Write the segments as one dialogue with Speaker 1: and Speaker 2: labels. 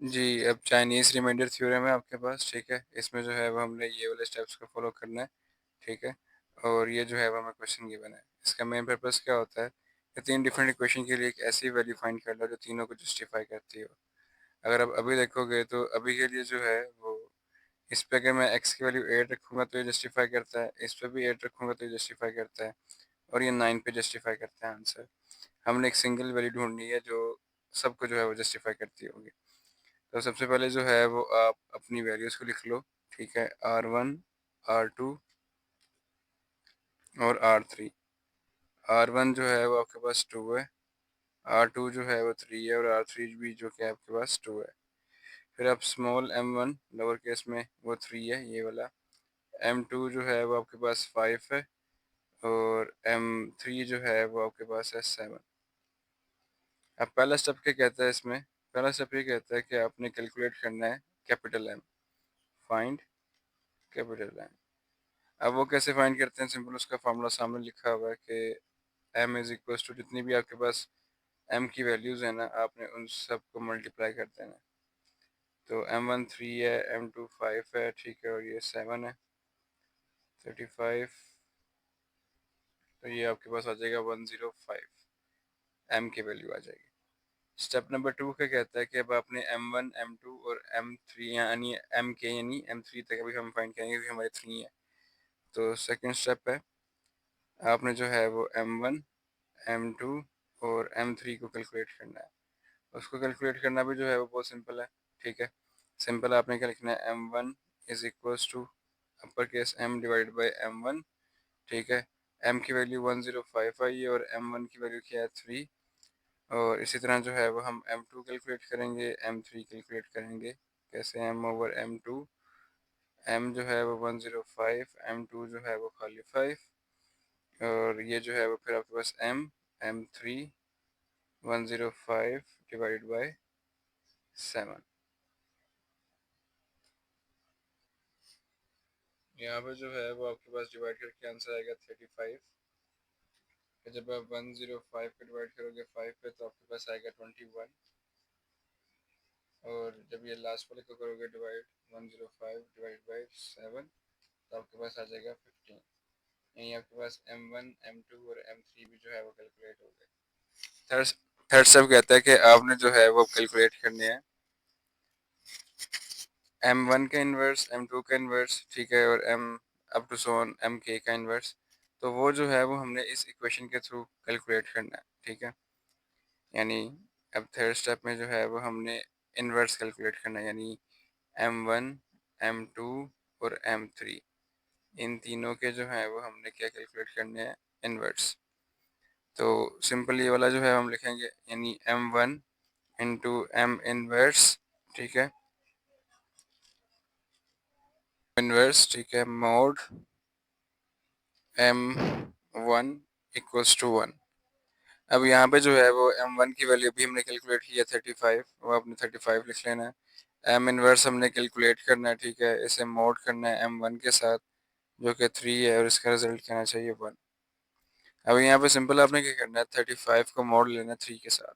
Speaker 1: जी, अब Chinese remainder theorem है आपके पास, ठीक है? इसमें जो है वो हमने ये वाले स्टेप्स को फ़ॉलो करना है, ठीक है? और ये जो है वो हमें क्वेश्चन गिवन है। इसका मेन पर्पज़ क्या होता है कि 3 डिफरेंट इक्वेशन के लिए एक ऐसी वैल्यू फाइंड करना जो तीनों को जस्टिफाई करती हो। अगर आप अभी देखोगे तो अभी के लिए जो है वो इस पे अगर मैं x की वैल्यू 8 रखूँगा तो ये जस्टिफाई करता है, इस पे भी 8 रखूँगा तो ये जस्टिफाई करता है और ये 9 पे जस्टिफाई करता है आंसर। हमने एक सिंगल वैल्यू ढूँढनी है जो सबको जो है वो जस्टिफाई करती होगी। तो सबसे पहले जो है वो आप अपनी वैल्यूज़ को लिख लो, ठीक है? R1, R2 और R3। R1 जो है वो आपके पास 2 है, R2 जो है वो 3 है और R3 भी जो कि आपके पास 2 है। फिर आप स्मॉल m1 लोअर केस में वो 3 है ये वाला, m2 जो है वो आपके पास 5 है और m3 जो है वो आपके पास है 7। अब पहला स्टेप क्या कहता है इसमें? पहला स्टेप ये कहता है कि आपने कैलकुलेट करना है capital M, find capital M। अब वो कैसे फाइंड करते हैं? सिंपल उसका फार्मूला सामने लिखा हुआ है कि m इज इक्वल टू जितनी भी आपके पास m की वैल्यूज़ है ना आपने उन सब को मल्टीप्लाई कर देना। तो m1 3 है, m2 5 है, ठीक है, और ये 7 है, 35। तो ये आपके पास आ जाएगा 105 m की वैल्यू आ जाएगी। स्टेप नंबर 2 क्या कहता है कि अब आपने m1 m2 और m3 यानी m के यानी m3 तक अभी हम फाइंड करेंगे क्योंकि हमारे 3 है। तो सेकंड स्टेप है आपने जो है वो m1 m2 और m3 को कैलकुलेट करना है। उसको कैलकुलेट करना भी जो है वो बहुत सिंपल है, ठीक है? सिंपल आपने क्या लिखना है m1 is equals to upper case m divide by m1, ठीक है? m की वैल्यू 105 आई है और m1 की वैल्यू क्या है 3। और इसी तरह जो है वो हम m2 कैलकुलेट करेंगे, m3 कैलकुलेट करेंगे। कैसे m ओवर m2, m जो है वो 105, m2 जो है वो खाली 5 और ये जो है वो फिर आपके पास m3 105 डिवाइड बाय 7। यहाँ पे जो है वो आपके पास डिवाइड करके आंसर आएगा 35। फिर जब आप 105 को डिवाइड करोगे 5 पे तो आपके पास आएगा 21 और जब ये लास्ट वाले को करोगे डिवाइड 105 डिवाइड बाई 7 तो आपके पास आ जाएगा 15। यहीं आपके पास m1 m2 और m3 भी जो है वो कैलकुलेट हो गए। थर्ड थर्ड स्टेप कहता है कि आपने जो है वो कैलकुलेट करने हैं m1 का इन्वर्स, m2 का इन्वर्स, ठीक है, और m up to so on mk का इन्वर्स। तो वो जो है वो हमने इस इक्वेशन के थ्रू कैलकुलेट करना है, ठीक है? यानी अब थर्ड स्टेप में जो है वो हमने इन्वर्स कैलकुलेट करना है, यानी m1 m2 और m3 इन तीनों के जो है वो हमने क्या कैलकुलेट करने हैं इन्वर्स। तो सिंपल ये वाला जो है हम लिखेंगे यानी m1 इंटू m इन्वर्स, ठीक है, इन्वर्स, ठीक है, मोड m1 इक्वल्स टू 1। अब यहाँ पे जो है वो m1 की वैल्यू भी हमने कैलकुलेट की है 35, वो आपने 35 लिख लेना है। m इन्वर्स हमने कैलकुलेट करना है, ठीक है, इसे मोड करना है m1 के साथ जो कि 3 है और इसका रिजल्ट कहना चाहिए 1। अब यहाँ पे सिंपल आपने क्या करना है 35 को मोड़ लेना है 3 के साथ।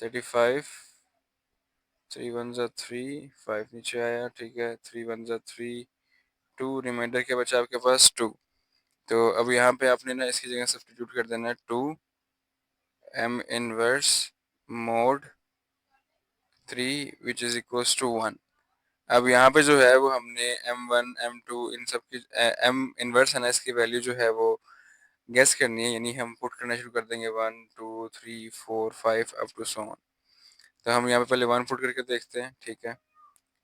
Speaker 1: 35, 3 वन ज़ा 3, 5 नीचे आया, ठीक है, 3 वन ज़ा 3, 2 रिमाइंडर क्या बचा आपके पास 2। तो अब यहाँ पे आपने ना इसकी जगह सब्स्टिट्यूट कर देना है 2 m inverse mod 3 which is equals to 1। अब यहाँ पे जो है वो हमने m1 m2 इन सब की m इनवर्स है ना इसकी वैल्यू जो है वो गेस करनी है, यानी हम पुट करना शुरू कर देंगे 1 2 3 4 5 अप टू सो ऑन। तो हम यहाँ पे पहले 1 पुट करके देखते हैं, ठीक है,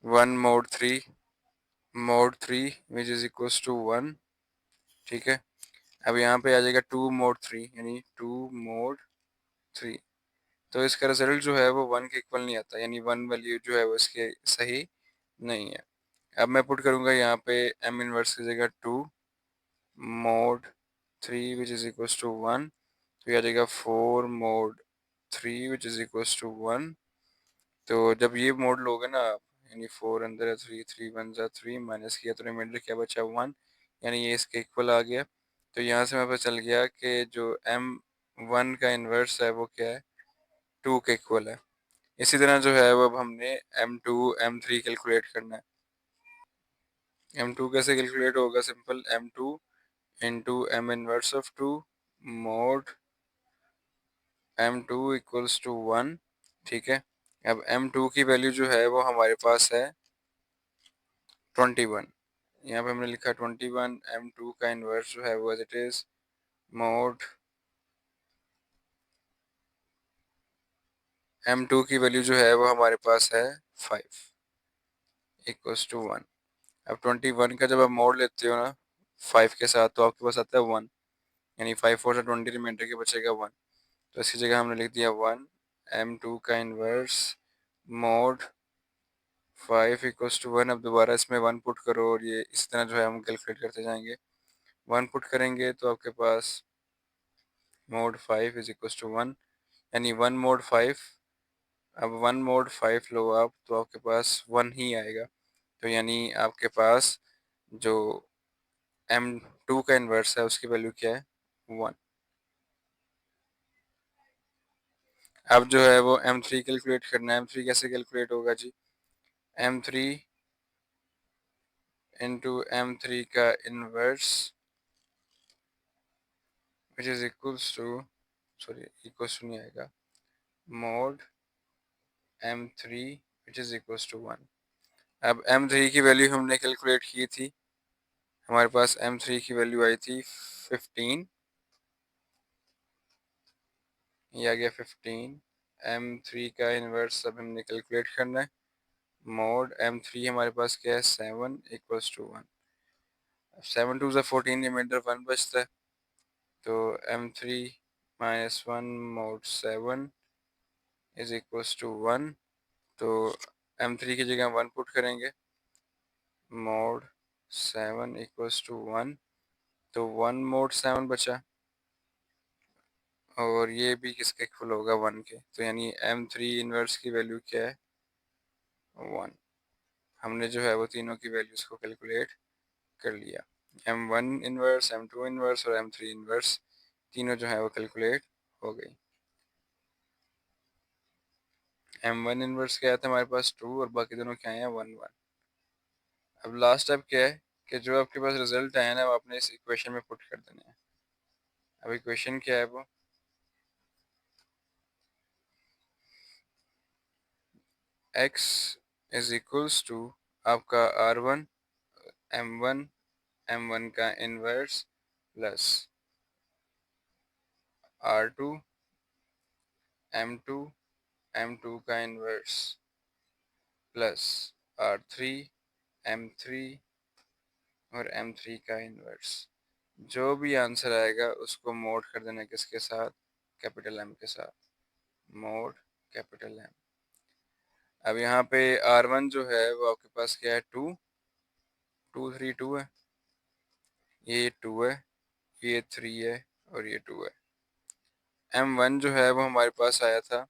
Speaker 1: 1 mod 3 which is equals to 1, ठीक है। अब यहाँ पे आ जाएगा 2 मोड 3 यानी 2 मोड 3। तो इसका रिजल्ट जो है वो 1 के इक्वल नहीं आता, यानी 1 वैल्यू जो है वो इसके सही नहीं है। अब मैं पुट करूँगा यहाँ पे m इनवर्स की जगह 2 mod 3 which is equals to 1। तो ये आ जाएगा 4 mod 3 which is equals to 1। तो जब ये मोड लोगे ना आप, यानी 4 अंदर है 3, 3 वन ज़ा 3 माइनस किया तो रिमाइंडर क्या बचा 1, यानी ये इसके इक्वल आ गया। तो यहाँ से मेरे पता चल गया कि जो m1 का इन्वर्स है वो क्या है 2 के इक्वल है। इसी तरह जो है वो अब हमने M2 M3 कैलकुलेट करना है। M2 कैसे कैलकुलेट होगा? Simple, M2 into M inverse of 2 mod M2 equals to 1। ठीक है, अब M2 की वैल्यू जो है वो हमारे पास है 21। यहाँ पे हमने लिखा 21। M2 का इन्वर्स जो है वो as it is mode M2 की वैल्यू जो है वो हमारे पास है 5 इक्वल्स टू 1। अब 21 का जब आप मोड लेते हो ना 5 के साथ, तो आपके पास आता है 1, यानी 5 4 से 20, रिमाइंडर के बचेगा 1। तो इसकी जगह हमने लिख दिया 1। M2 का इन्वर्स मोड 5 इक्वल्स टू 1। अब दोबारा इसमें 1 पुट करो और ये इस तरह जो है हम कैलकुलेट करते जाएंगे। 1 पुट करेंगे तो आपके पास मोड 5 इज इक्वल्स टू 1, यानी 1 मोड 5। अब 1 मोड 5 लो आप तो आपके पास 1 ही आएगा। तो यानी आपके पास जो M2 का इन्वर्स है उसकी वैल्यू क्या है? 1। अब जो है वो M3 कैलकुलेट करना है। M3 कैसे कैलकुलेट होगा जी? M3 इंटू M3 का inverse which is equals to, sorry equals to नहीं आएगा, mod M3 which is equals to 1। अब M3 की वैल्यू हमने कैलकुलेट की थी, हमारे पास M3 की वैल्यू आई थी 15। ये आ गया 15। M3 का इन्वर्स अब हमने कैलकुलेट करना है। मोड M3 हमारे पास क्या है? 7 इक्वल्स टू 1। 7 टू 14, रिमाइंडर 1 बचता है। तो M3 minus 1 mod 7 is equals to 1। तो M3 की जगह 1 पुट करेंगे, मोड 7 इक्वल्स टू 1। तो 1 मोड 7 बचा, और ये भी किसके इक्वल होगा? 1 के। तो यानी M3 इनवर्स की वैल्यू क्या है? 1। हमने जो है वो तीनों की वैल्यूज को कैलकुलेट कर लिया। M1 इनवर्स, M2 इनवर्स और M3 इनवर्स तीनों जो है वो कैलकुलेट हो गई। M1 इनवर्स क्या था हमारे पास? 2, और बाकी दोनों क्या हैं? 1 1। अब लास्ट स्टेप क्या है कि जो आपके पास रिजल्ट आया ना वो आपने इस इक्वेशन में पुट कर देना है। अब इक्वेशन क्या है वो? x इज इक्वल्स टू आपका R1 M1 M1 का inverse plus R2 M2 M2 का इनवर्स प्लस R3 M3 और M3 का इनवर्स। जो भी आंसर आएगा उसको मोड कर देना किसके साथ? कैपिटल M के साथ। Mode capital M। अब यहाँ पे R1 जो है वो आपके पास क्या है? 2 2 3 2 है, ये 2 है, ये 3 है और ये 2 है। M1 जो है वो हमारे पास आया था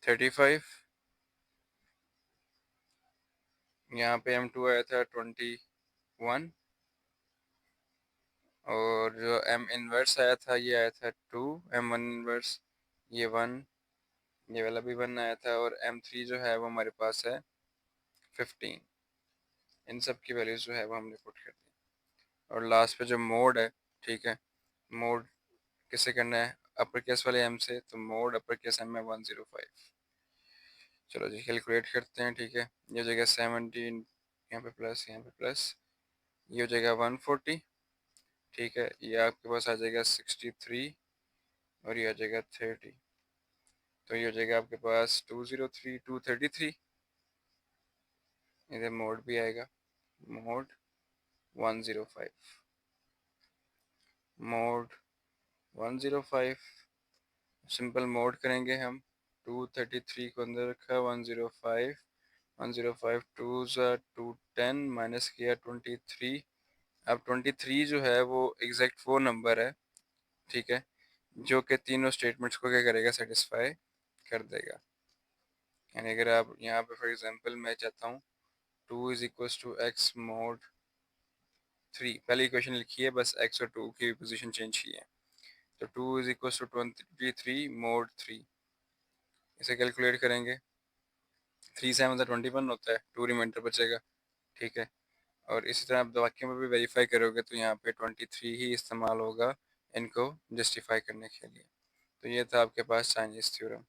Speaker 1: 35, यहाँ पे M2 आया था 21, और जो M इनवर्स आया था ये आया था 2। M1 इनवर्स ये 1, ये वाला भी 1 आया था, और M3 जो है वो हमारे पास है 15। इन सब की वैल्यूज जो है वो हमने पुट कर दी। और लास्ट पे जो मोड है, ठीक है, मोड किससे करना है? अपर केस वाले M से। तो मोड अपर केस M है 105। चलो जी कैलकुलेट करते हैं। ठीक है, ये हो जाएगा 17, यहाँ पे प्लस, यहाँ पे प्लस, ये हो जाएगा 140। ठीक है, ये आपके पास आ जाएगा 63 और ये आ जाएगा 30। तो ये हो जाएगा आपके पास 203 233। इधर मोड भी आएगा, मोड 105, मोड 105। सिंपल मोड करेंगे हम। 233 को अंदर रखा, 105, 105 टू ज़ा 210 माइनस किया 23। अब 23 जो है वो एग्जैक्ट वो नंबर है, ठीक है, जो कि तीनों स्टेटमेंट्स को क्या करेगा? सेटिस्फाई कर देगा। यानी अगर आप यहाँ पे फॉर एग्जांपल मैं चाहता हूँ 2 is equals to x mod 3, पहले इक्वेशन लिखी है, बस एक्स और 2 की पोजीशन चेंज की है। तो 2 इज इक्वल टू 23 मोड 3। इसे कैलकुलेट करेंगे, 3 से मतलब 21 होता है, 2 रिमाइंडर बचेगा। ठीक है, और इसी तरह आप वाक्य में भी वेरीफाई करोगे तो यहाँ पे 23 ही इस्तेमाल होगा इनको जस्टिफाई करने के लिए। तो ये था आपके पास चाइनीज़ थ्योरम।